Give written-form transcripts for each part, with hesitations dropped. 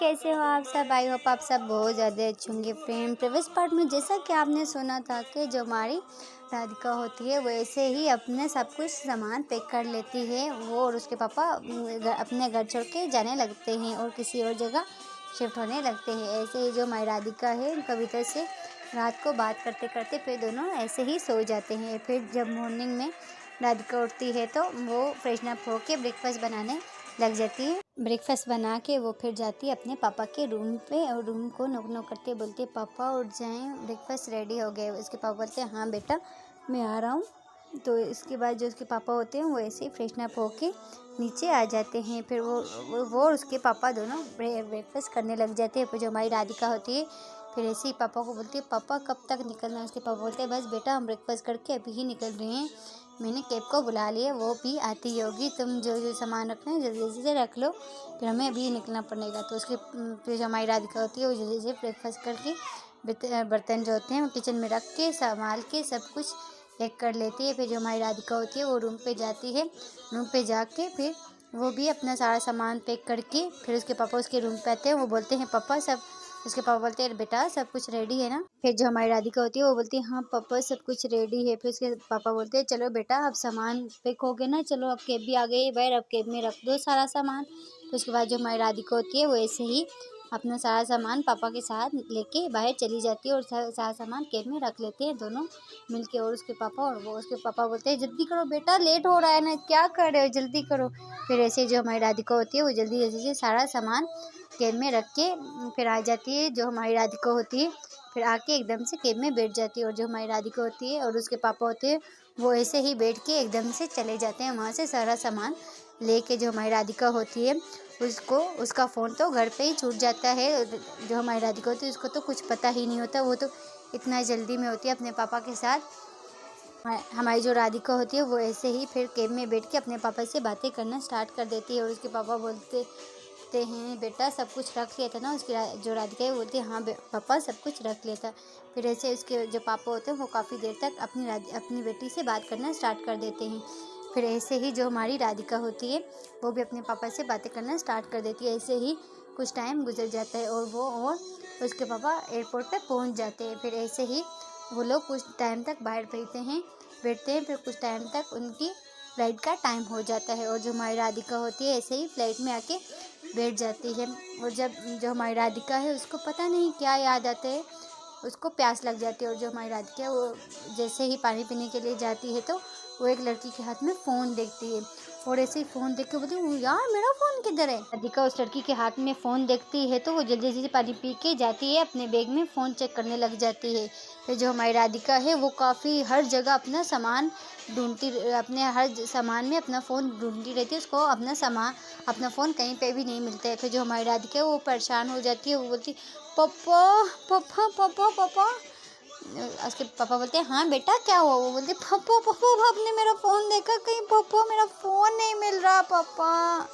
कैसे हो आप सब। आई होप आप सब बहुत ज़्यादा अच्छे होंगे। फ्रेंड, प्रीवियस पार्ट में जैसा कि आपने सुना था कि जो हमारी राधिका होती है वैसे ही अपने सब कुछ सामान पैक कर लेती है वो, और उसके पापा अपने घर छोड़ के जाने लगते हैं और किसी और जगह शिफ्ट होने लगते हैं। ऐसे ही जो हमारी राधिका है कविता से रात को बात करते करते फिर दोनों ऐसे ही सो जाते हैं। फिर जब मॉर्निंग में राधिका उठती है तो वो फ्रेशन अप होके ब्रेकफास्ट बनाने लग जाती है। ब्रेकफास्ट बना के वो फिर जाती है अपने पापा के रूम पे और रूम को नॉक नॉक करते बोलते हैं पापा उठ जाएं, ब्रेकफास्ट रेडी हो गया। उसके पापा बोलते हैं हाँ बेटा मैं आ रहा हूँ। तो इसके बाद जो उसके पापा होते हैं वो ऐसे ही फ्रेशन अप होके नीचे आ जाते हैं। फिर वो और उसके पापा दोनों ब्रेकफास्ट करने लग जाते हैं। फिर जो हमारी राधिका होती है फिर ऐसे ही पापा को बोलती है पापा कब तक निकलना है। उसके पापा बोलते हैं बस बेटा हम ब्रेकफास्ट करके अभी ही निकल रहे हैं, मैंने कैब को बुला लिया, वो भी आती होगी, तुम जो जो सामान रखना है जल्दी जल्दी से रख लो, फिर हमें अभी निकलना पड़ेगा। तो उसके फिर जो हमारी राधिका होती है वो जल्दी से ब्रेकफास्ट करके बर्तन जो होते हैं वो किचन में रख के संभाल के सब कुछ पैक कर लेती है। फिर जो हमारी राधिका होती है वो रूम पे जाती है, रूम पे जाके फिर वो भी अपना सारा सामान पैक करके फिर उसके पापा उसके रूम पे आते हैं। वो बोलते हैं पापा सब, उसके पापा बोलते हैं बेटा सब कुछ रेडी है ना। फिर जो हमारी राधिका होती है वो बोलती है हाँ पापा सब कुछ रेडी है। फिर उसके पापा बोलते हैं चलो बेटा अब सामान पैक हो गया ना, चलो अब कैब भी आ गई है बाहर, अब कैब में रख दो सारा सामान। तो उसके बाद जो हमारी राधिका होती है वो ऐसे ही अपना सारा सामान पापा के साथ लेके बाहर चली जाती है और सारा सामान कैब में रख लेते हैं दोनों मिलके। और उसके पापा और वो उसके पापा बोलते हैं जल्दी करो बेटा लेट हो रहा है ना, क्या कर रहे हो जल्दी करो। फिर ऐसे जो हमारी राधिका होती है वो जल्दी जल्दी से सारा सामान कैब में रख के फिर आ जाती है। जो हमारी राधिका होती है फिर आके एकदम से कैब में बैठ जाती है और जो हमारी राधिका होती है और उसके पापा होते हैं वो ऐसे ही बैठ के एकदम से चले जाते हैं वहाँ से सारा सामान लेके। जो हमारी राधिका होती है उसको उसका फ़ोन तो घर पे ही छूट जाता है। जो हमारी राधिका होती है उसको तो कुछ पता ही नहीं होता, वो तो इतना जल्दी में होती है अपने पापा के साथ। हमारी जो राधिका होती है वो ऐसे ही फिर कैब में बैठ के अपने पापा से बातें करना स्टार्ट कर देती है और उसके पापा बोलते हैं बेटा सब कुछ रख लिया था ना। उसकी जो राधिका है वो बोलती है हाँ पापा सब कुछ रख लिया था। फिर ऐसे उसके जो पापा होते हैं वो काफ़ी देर तक अपनी बेटी से बात करना स्टार्ट कर देते हैं। फिर ऐसे ही जो हमारी राधिका होती है वो भी अपने पापा से बातें करना स्टार्ट कर देती है। ऐसे ही कुछ टाइम गुजर जाता है और वो और उसके पापा एयरपोर्ट पे पहुंच जाते हैं। फिर ऐसे ही वो लोग कुछ टाइम तक बाहर बैठते हैं। फिर कुछ टाइम तक उनकी फ्लाइट का टाइम हो जाता है और जो हमारी राधिका होती है ऐसे ही फ्लाइट में आके बैठ जाती है। और जब जो हमारी राधिका है उसको पता नहीं क्या याद आता है, उसको प्यास लग जाती है और जो हमारी राधिका है वो जैसे ही पानी पीने के लिए जाती है तो वो एक लड़की के हाथ में फ़ोन देखती है और ऐसे ही फ़ोन देख के बोलती है यार मेरा फ़ोन किधर है। राधिका उस लड़की के हाथ में फ़ोन देखती है तो वो जल्दी जल्दी पानी पी के जाती है, अपने बैग में फ़ोन चेक करने लग जाती है। फिर जो हमारी राधिका है वो काफ़ी हर जगह अपना सामान ढूंढती, अपने हर सामान में अपना फ़ोन ढूंढती रहती है, उसको अपना फ़ोन कहीं पे भी नहीं मिलता है। फिर जो हमारी राधिका है वो परेशान हो जाती है, वो बोलती पापा पापा पापा पापा। उसके पापा बोलते हैं हाँ बेटा क्या हुआ। वो बोलते पापा पापा आपने मेरा फ़ोन देखा कहीं, पापा मेरा फ़ोन नहीं मिल रहा पापा।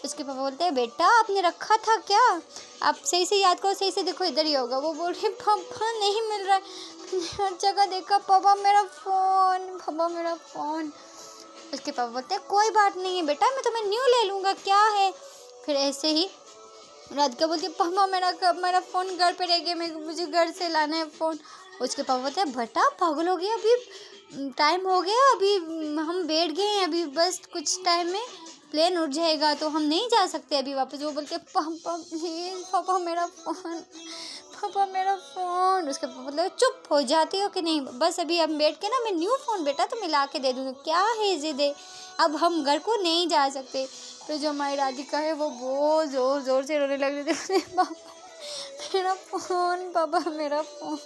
उसके पापा बोलते हैं बेटा आपने रखा था क्या, आप सही से याद करो, सही से देखो इधर ही होगा। वो बोल रही पापा नहीं मिल रहा है, हर जगह देखा पापा मेरा फ़ोन, पापा मेरा फ़ोन। उसके पापा बोलते हैं कोई बात नहीं है बेटा मैं तुम्हें न्यू ले लूँगा क्या है। फिर ऐसे ही राधिका बोलती है पापा मेरा फ़ोन घर पे रह गया, मुझे घर से लाना है फ़ोन। उसके पापा बोलते हैं बेटा पागल हो गया, अभी टाइम हो गया, अभी हम बैठ गए हैं, अभी बस कुछ टाइम में प्लेन उड़ जाएगा तो हम नहीं जा सकते अभी वापस। वो बोलते पापा प्लीज़ पापा मेरा फ़ोन, पापा मेरा फ़ोन। उसके पापा बोलते चुप हो जाती हो कि नहीं, बस अभी हम बैठ के ना मैं न्यू फ़ोन बेटा तो मिला के दे दूँगी, क्या है ज़िद है, अब हम घर को नहीं जा सकते। तो जो हमारी राधिका है वो बहुत ज़ोर ज़ोर से रोने लग जाती है पापा मेरा फ़ोन, पापा मेरा फ़ोन,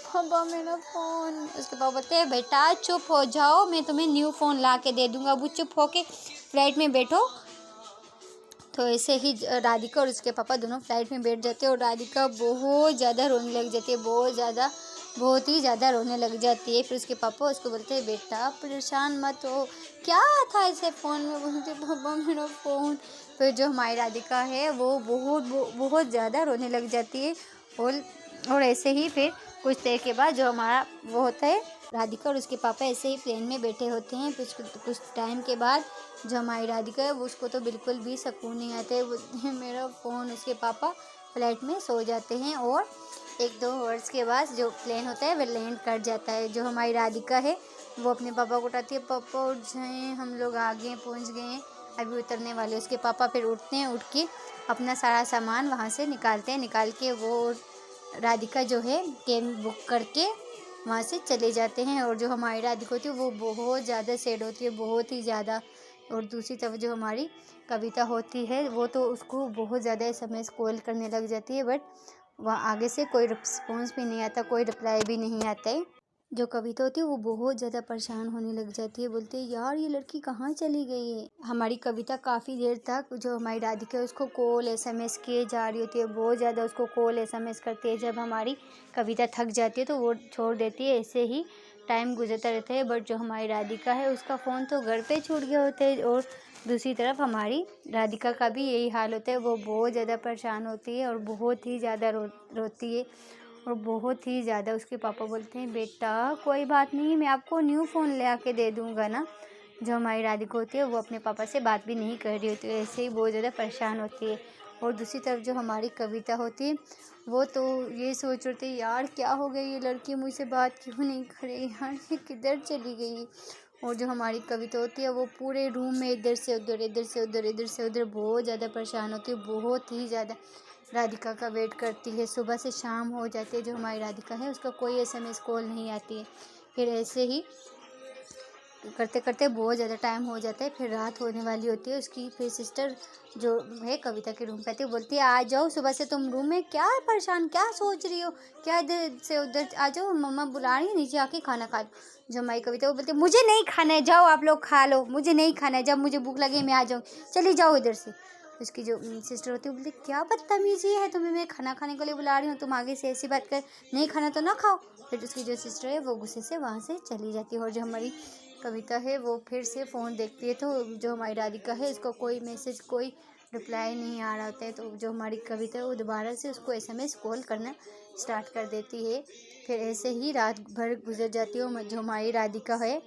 पापा मेरा फ़ोन। उसके पापा बोलते हैं बेटा चुप हो जाओ मैं तुम्हें न्यू फ़ोन ला के दे दूँगा, वो चुप होके फ्लाइट में बैठो। तो ऐसे ही राधिका और उसके पापा दोनों फ्लाइट में बैठ जाते हैं और राधिका बहुत ज़्यादा रोने लग जाती है, बहुत ही ज़्यादा रोने लग जाती है। फिर उसके पापा उसको बोलते हैं बेटा परेशान मत हो, क्या था ऐसे फ़ोन में। बोलते पापा मेरा फ़ोन। फिर जो हमारी राधिका है वो बहुत ज़्यादा रोने लग जाती है और ऐसे ही फिर कुछ देर के बाद जो हमारा वो होता है राधिका और उसके पापा ऐसे ही प्लेन में बैठे होते हैं। कुछ टाइम के बाद जो हमारी राधिका है वो उसको तो बिल्कुल भी सुकून नहीं आता है। बोलती है मेरा फ़ोन। उसके पापा फ्लाइट में सो जाते हैं और 1-2 आवर्स के बाद जो प्लेन होता है वह लैंड कर जाता है। जो हमारी राधिका है वो अपने पापा को उठाती है, पापा उठ जाएं, हम लोग आगे पहुंच गए हैं, अभी उतरने वाले। उसके पापा फिर उठते हैं, उठ के अपना सारा सामान वहाँ से निकालते हैं। निकाल के वो राधिका जो है कैब बुक करके वहाँ से चले जाते हैं। और जो हमारी राधिका होती है वो बहुत ज़्यादा सैड होती है, बहुत ही ज़्यादा। और दूसरी तरफ जो हमारी कविता होती है वो तो उसको बहुत ज़्यादा SMS कॉल करने लग जाती है, बट वहाँ आगे से कोई रिस्पॉन्स भी नहीं आता, कोई रिप्लाई भी नहीं आता है। जो कविता होती है वो बहुत ज़्यादा परेशान होने लग जाती है, बोलती है यार ये लड़की कहाँ चली गई है। हमारी कविता काफ़ी देर तक जो हमारी राधिका है उसको कॉल SMS किए जा रही होती है, बहुत ज़्यादा उसको कॉल SMS करती है। जब हमारी कविता थक जाती है तो वो छोड़ देती है। ऐसे ही टाइम गुजरता रहता है, बट जो हमारी राधिका है उसका फ़ोन तो घर पे छूट गया होता है। और दूसरी तरफ हमारी राधिका का भी यही हाल होता है, वो बहुत ज़्यादा परेशान होती है और बहुत ही ज़्यादा रोती है। और बहुत ही ज़्यादा उसके पापा बोलते हैं बेटा कोई बात नहीं, मैं आपको न्यू फ़ोन ले आके दे दूँगा ना। जो हमारी राधिका होती है वो अपने पापा से बात भी नहीं कर रही होती है, ऐसे ही बहुत ज़्यादा परेशान होती है। और दूसरी तरफ जो हमारी कविता होती है वो तो ये सोच रही थी यार क्या हो गई, ये लड़की मुझसे बात क्यों नहीं कर रही, यार ये किधर चली गई। और जो हमारी कविता होती है वो पूरे रूम में इधर से उधर, इधर से उधर, इधर से उधर बहुत ज़्यादा परेशान होती है, बहुत ही ज़्यादा राधिका का वेट करती है। सुबह से शाम हो जाती है, जो हमारी राधिका है उसका कोई SMS कॉल नहीं आती है। फिर ऐसे ही करते करते बहुत ज़्यादा टाइम हो जाता है, फिर रात होने वाली होती है। उसकी फिर सिस्टर जो है कविता के रूम पे आती है, बोलती है आ जाओ, सुबह से तुम रूम में क्या परेशान, क्या सोच रही हो, क्या इधर से उधर आ जाओ, मम्मा बुला रही है, नीचे आके खाना खा लो। जो हमारी कविता वो बोलती है मुझे नहीं खाना है, जाओ आप लोग खा लो, मुझे नहीं खाना है, जब मुझे भूख लगे मैं आ जाऊँ, चली जाओ इधर से। उसकी जो सिस्टर होती है वो बोलती है क्या बदतमीजी है, तुम्हें मैं खाना खाने के लिए बुला रही हूँ, तुम आगे से ऐसी बात कर, नहीं खाना तो ना खाओ। फिर उसकी जो सिस्टर है वो गुस्से से वहाँ से चली जाती है। और जो हमारी कविता है वो फिर से फ़ोन देखती है, तो जो हमारी राधिका है इसको कोई मैसेज, कोई रिप्लाई नहीं आ रहा होता है। तो जो हमारी कविता है वो दोबारा से उसको SMS कॉल करना स्टार्ट कर देती है। फिर ऐसे ही रात भर गुजर जाती है। और जो हमारी राधिका है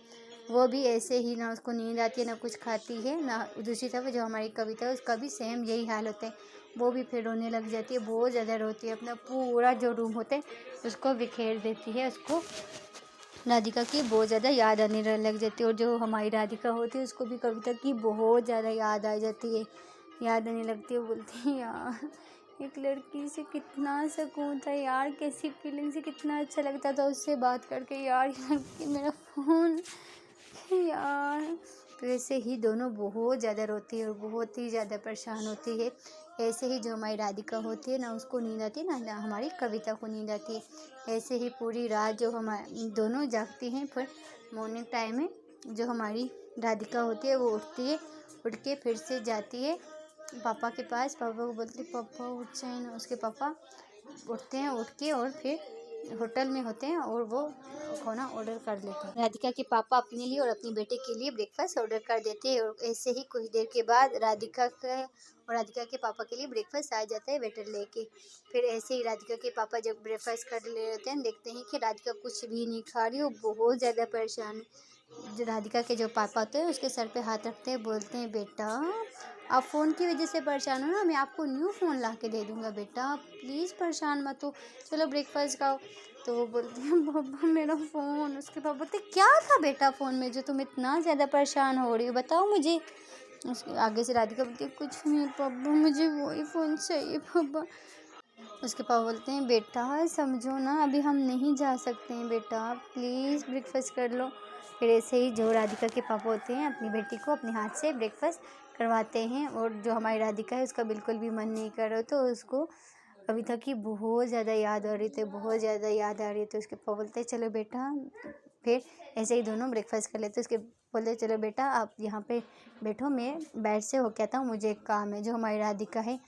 वो भी ऐसे ही, ना उसको नींद आती है, ना कुछ खाती है, ना। दूसरी तरफ जो हमारी कविता है उसका भी सेम यही हाल होता है, वो भी फिर रोने लग जाती है, बहुत ज़्यादा रोती है, अपना पूरा जो रूम होता है उसको बिखेर देती है। उसको राधिका की बहुत ज़्यादा याद आने लग जाती है। और जो हमारी राधिका होती है उसको भी कविता की बहुत ज़्यादा याद आ जाती है, याद आने लगती है। बोलती है यार एक लड़की से कितना सुकून था यार, कैसी फीलिंग से कितना अच्छा लगता था उससे बात करके, यार ये लड़की मेरा फ़ोन यार। तो ऐसे ही दोनों बहुत ज़्यादा रोती है और बहुत ही ज़्यादा परेशान होती है। ऐसे ही जो हमारी राधिका होती है ना उसको नींद आती है, ना हमारी कविता को नींद आती है। ऐसे ही पूरी रात जो हमारे दोनों जागती हैं। फिर मॉर्निंग टाइम में जो हमारी राधिका होती है वो उठती है, उठ के फिर से जाती है पापा के पास, पापा को बोलती है पापा उठ जाए ना। उसके पापा उठते हैं, उठ के और फिर होटल में होते हैं और वो खाना ऑर्डर कर लेते हैं। राधिका के पापा अपने लिए और अपनी बेटे के लिए ब्रेकफास्ट ऑर्डर कर देते हैं। और ऐसे ही कुछ देर के बाद राधिका के पापा के लिए ब्रेकफास्ट आ जाता है वेटर लेके। फिर ऐसे ही राधिका के पापा जब ब्रेकफास्ट कर ले रहते हैं, देखते हैं कि राधिका कुछ भी नहीं खा रही, वो बहुत ज़्यादा परेशान है। जो राधिका के जो पापा होते हैं उसके सर पे हाथ रखते हैं, बोलते हैं बेटा आप फ़ोन की वजह से परेशान हो ना, मैं आपको न्यू फ़ोन ला के दे दूँगा बेटा, आप प्लीज़ परेशान मत हो, चलो ब्रेकफास्ट खाओ। तो वो बोलती है पापा मेरा फ़ोन। उसके पापा बोलते क्या था बेटा फ़ोन में जो तुम इतना ज़्यादा परेशान हो रही हो, बताओ मुझे। उसके आगे से राधिका बोलती है कुछ नहीं पापा, मुझे वही फ़ोन चाहिए पापा। उसके पापा बोलते हैं बेटा समझो ना, अभी हम नहीं जा सकते हैं बेटा, प्लीज़ ब्रेकफास्ट कर लो। फिर ऐसे ही जो राधिका के पापा होते हैं अपनी बेटी को अपने हाथ से ब्रेकफास्ट करवाते हैं। और जो हमारी राधिका है उसका बिल्कुल भी मन नहीं कर रहा, तो उसको कविता की बहुत ज़्यादा याद आ रही थी, बहुत ज़्यादा याद आ रही थी। उसके पापा बोलते हैं चलो बेटा, फिर ऐसे ही दोनों ब्रेकफास्ट कर लेते। उसके बोलते चलो बेटा आप यहाँ पे बैठो, मैं बैठ से होके आता हूँ, मुझे एक काम है। जो हमारी राधिका है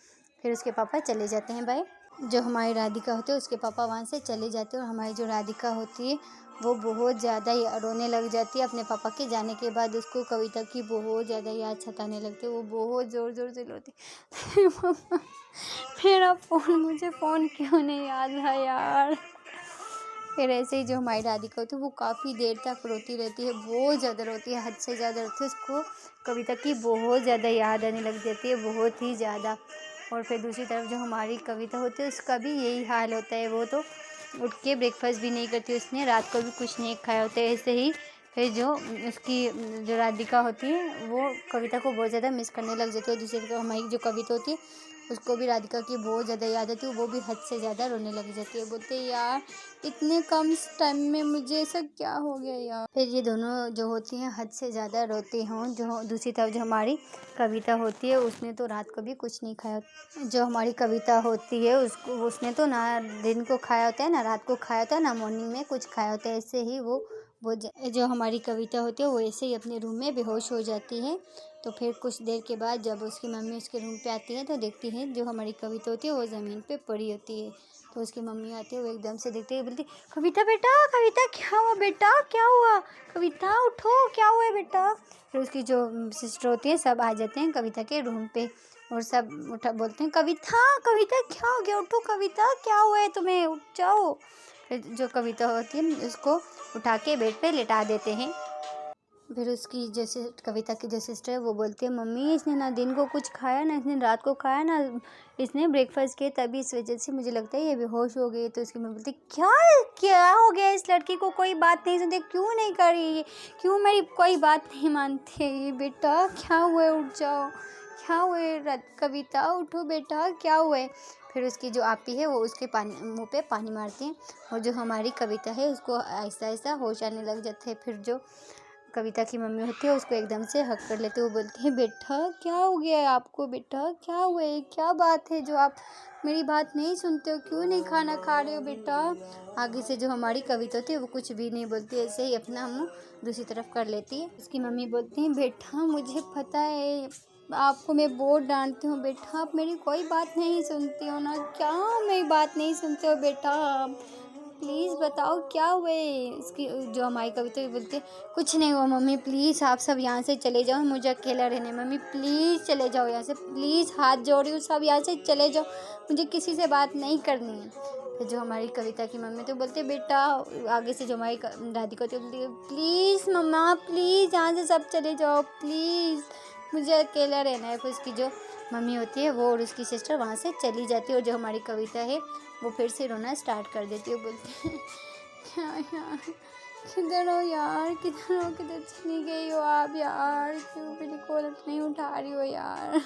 फिर उसके पापा चले जाते हैं बाय। जो हमारी राधिका होती है उसके पापा वहाँ से चले जाते हैं। और हमारी जो राधिका होती है वो बहुत ज़्यादा रोने लग जाती है अपने पापा के जाने के बाद। उसको कविता की बहुत ज़्यादा याद सताने लगती है, वो बहुत ज़ोर ज़ोर से रोती है पापा मेरा फ़ोन, मुझे फ़ोन क्यों नहीं याद है यार, फिर ऐसे ही जो हमारी राधिका होती है वो काफ़ी देर तक रोती रहती है, बहुत ज़्यादा रोती है, हद से ज़्यादा रोती है। उसको कविता की बहुत ज़्यादा याद आने लग जाती है, बहुत ही ज़्यादा। और फिर दूसरी तरफ जो हमारी कविता होती है उसका भी यही हाल होता है, वो तो उठ के ब्रेकफास्ट भी नहीं करती, उसने रात को भी कुछ नहीं खाया होता है। ऐसे ही फिर जो उसकी जो राधिका होती है वो कविता को बहुत ज़्यादा मिस करने लग जाती है। दूसरी तरफ हमारी जो कविता होती है उसको भी राधिका की बहुत ज़्यादा याद आती है, वो भी हद से ज़्यादा रोने लग जाती है। बोलते हैं यार इतने कम टाइम में मुझे ऐसा क्या हो गया यार। फिर ये दोनों जो होती हैं हद से ज़्यादा रोती हों। जो दूसरी तरफ जो हमारी कविता होती है उसने तो रात को भी कुछ नहीं खाया। जो हमारी कविता होती है उसने तो ना दिन को खाया होता है, ना रात को खाया होता है, ना मॉर्निंग में कुछ खाया होता है। ऐसे ही वो जो हमारी कविता होती है वो ऐसे ही अपने रूम में बेहोश हो जाती है। तो फिर कुछ देर के बाद जब उसकी मम्मी उसके रूम पे आती है तो देखती है जो हमारी कविता होती है वो ज़मीन पे पड़ी होती है। तो उसकी मम्मी आती है, वो एकदम से देखती है, बोलती कविता बेटा, कविता क्या हुआ बेटा, क्या हुआ, कविता उठो, क्या हुआ है बेटा। फिर उसकी जो सिस्टर होती है सब आ जाते हैं कविता के रूम पे और सब उठा बोलते हैं कविता, कविता क्या हो गया, उठो कविता, क्या हुआ है तुम्हें, उठ जाओ। फिर जो कविता होती है उसको उठा के बेड पे लेटा देते हैं। फिर उसकी जैसे कविता की जो सिस्टर है वो बोलती है मम्मी इसने ना दिन को कुछ खाया ना इसने रात को खाया ना इसने ब्रेकफास्ट किया, तभी इस वजह से मुझे लगता है ये बेहोश हो गई। तो उसकी मम्मी बोलती क्या क्या हो गया इस लड़की को, कोई बात नहीं सुनती, क्यों नहीं कर रही है, क्यों मेरी कोई बात नहीं मानती है ये, बेटा क्या हुआ है, उठ जाओ, क्या हुआ है कविता, उठो बेटा, क्या हुआ है। फिर उसकी जो आपी है वो उसके मुँह पे पानी मारती है और जो हमारी कविता है उसको ऐसा ऐसा होश आने लग जाते हैं। फिर जो कविता की मम्मी होती है उसको एकदम से हक कर लेते, वो बोलती है बेटा क्या हो गया है आपको, बेटा क्या हुआ है, क्या बात है जो आप मेरी बात नहीं सुनते हो, क्यों नहीं खाना खा रहे हो बेटा। आगे से जो हमारी कविता होती है वो कुछ भी नहीं बोलती, ऐसे ही अपना मुंह दूसरी तरफ कर लेती है। उसकी मम्मी बोलती है बेटा मुझे पता है आपको मैं बहुत डांटती हूँ बेटा, आप मेरी कोई बात नहीं सुनती हो ना, क्या मेरी बात नहीं सुनते हो बेटा, प्लीज़ बताओ क्या हुआ है। इसकी जो हमारी कविता बोलती है कुछ नहीं हुआ मम्मी, प्लीज़ आप सब यहाँ से चले जाओ, मुझे अकेला रहने, मम्मी प्लीज़ चले जाओ यहाँ से, प्लीज़ हाथ जोड़ रही हूँ, सब यहाँ से चले जाओ, मुझे किसी से बात नहीं करनी है। फिर जो हमारी कविता की मम्मी तो बोलते बेटा, आगे से जो हमारी राधिका होती है बोलती है प्लीज़ मम्मा प्लीज़ यहाँ से सब चले जाओ, प्लीज़ मुझे अकेला रहना है। फिर उसकी जो मम्मी होती है वो और उसकी सिस्टर वहाँ से चली जाती है और जो हमारी कविता है वो फिर से रोना स्टार्ट कर देती है। बोलती है क्या यार, किधर हो यार, किधर हो, किधर चली गई हो आप यार, क्यों मेरी कॉल नहीं उठा रही हो यार।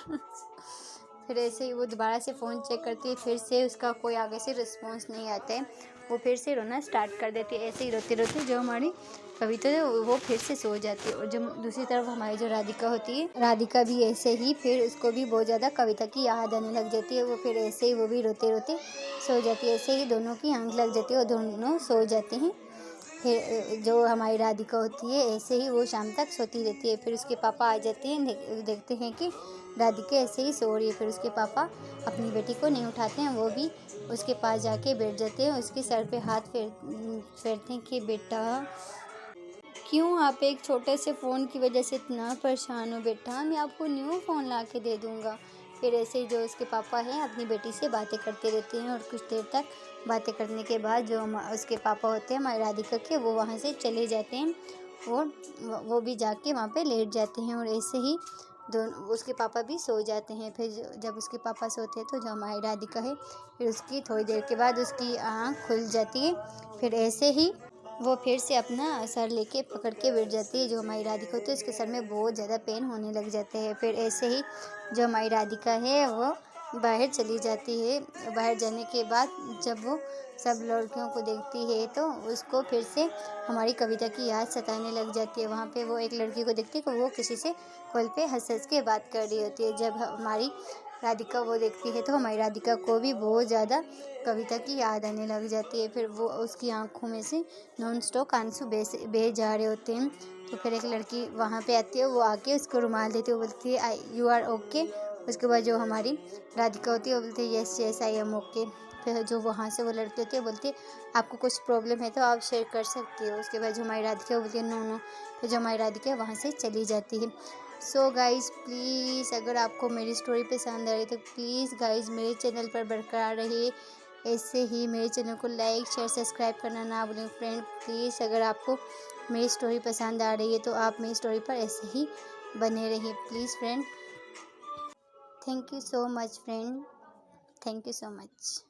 फिर ऐसे ही वो दोबारा से फ़ोन चेक करती है, फिर से उसका कोई आगे से रिस्पॉन्स नहीं आता है, वो फिर से रोना स्टार्ट कर देती है। ऐसे ही रोते रोते जो हमारी कविता है वो फिर से सो जाती है। और जो दूसरी तरफ हमारी जो राधिका होती है, राधिका भी ऐसे ही फिर उसको भी बहुत ज़्यादा कविता की याद आने लग जाती है, वो फिर ऐसे ही वो भी रोते रोते सो जाती है। ऐसे ही दोनों की आंख लग जाती है और दोनों सो जाते हैं। फिर जो हमारी राधिका होती है ऐसे ही वो शाम तक सोती रहती है। फिर उसके पापा आ जाते हैं, देखते हैं कि राधिका ऐसे ही सो रही है। फिर उसके पापा अपनी बेटी को नहीं उठाते हैं, वो भी उसके पास जाके बैठ जाते हैं, उसके सर पे हाथ फेरते हैं कि बेटा क्यों आप एक छोटे से फ़ोन की वजह से इतना परेशान हो बेटा, मैं आपको न्यू फ़ोन ला के दे दूँगा। फिर ऐसे ही जो उसके पापा हैं अपनी बेटी से बातें करते रहते हैं और कुछ देर तक बातें करने के बाद जो उसके पापा होते हैं हमारी राधिका के, वो वहाँ से चले जाते हैं और वो भी जाके वहाँ पे लेट जाते हैं और ऐसे ही दोनों उसके पापा भी सो जाते हैं। फिर जब उसके पापा सोते हैं तो जो हमारी राधिका है फिर उसकी थोड़ी देर के बाद उसकी आँख खुल जाती है। फिर ऐसे ही वो फिर से अपना सर लेके पकड़ के बैठ जाती है। जो हमारी राधिका होती है उसके सर में बहुत ज़्यादा पेन होने लग जाते हैं। फिर ऐसे ही जो हमारी राधिका है वो बाहर चली जाती है। बाहर जाने के बाद जब वो सब लड़कियों को देखती है तो उसको फिर से हमारी कविता की याद सताने लग जाती है। वहाँ पे वो एक लड़की को देखती है कि वो किसी से कॉल पे हंस हंस के बात कर रही होती है। जब हमारी राधिका वो देखती है तो हमारी राधिका को भी बहुत ज़्यादा कविता की याद आने लग जाती है। फिर वो उसकी आंखों में से नॉन स्टॉप आंसू बह जा रहे होते हैं। तो फिर एक लड़की वहाँ पे आती है, वो आके उसको रुमाल देती है, वो बोलती है यू आर ओके। उसके बाद जो हमारी राधिका होती है वो बोलती है yes yes I am okay. फिर जो वहाँ से वो लड़की होती है बोलती है आपको कुछ प्रॉब्लम है तो आप शेयर कर सकती हो। उसके बाद जो हमारी राधिका वो बोलती है नो नो। फिर जो हमारी राधिका है वहाँ से चली जाती है। सो गाइज़ प्लीज़ अगर आपको मेरी स्टोरी पसंद आ रही तो प्लीज़ गाइज़ मेरे चैनल पर बरकरार रहिए, ऐसे ही मेरे चैनल को लाइक शेयर सब्सक्राइब करना ना भूलें फ्रेंड। प्लीज़ अगर आपको मेरी स्टोरी पसंद आ रही है तो आप मेरी स्टोरी पर ऐसे ही बने रहिए please friend. Thank you so much friend, thank you so much.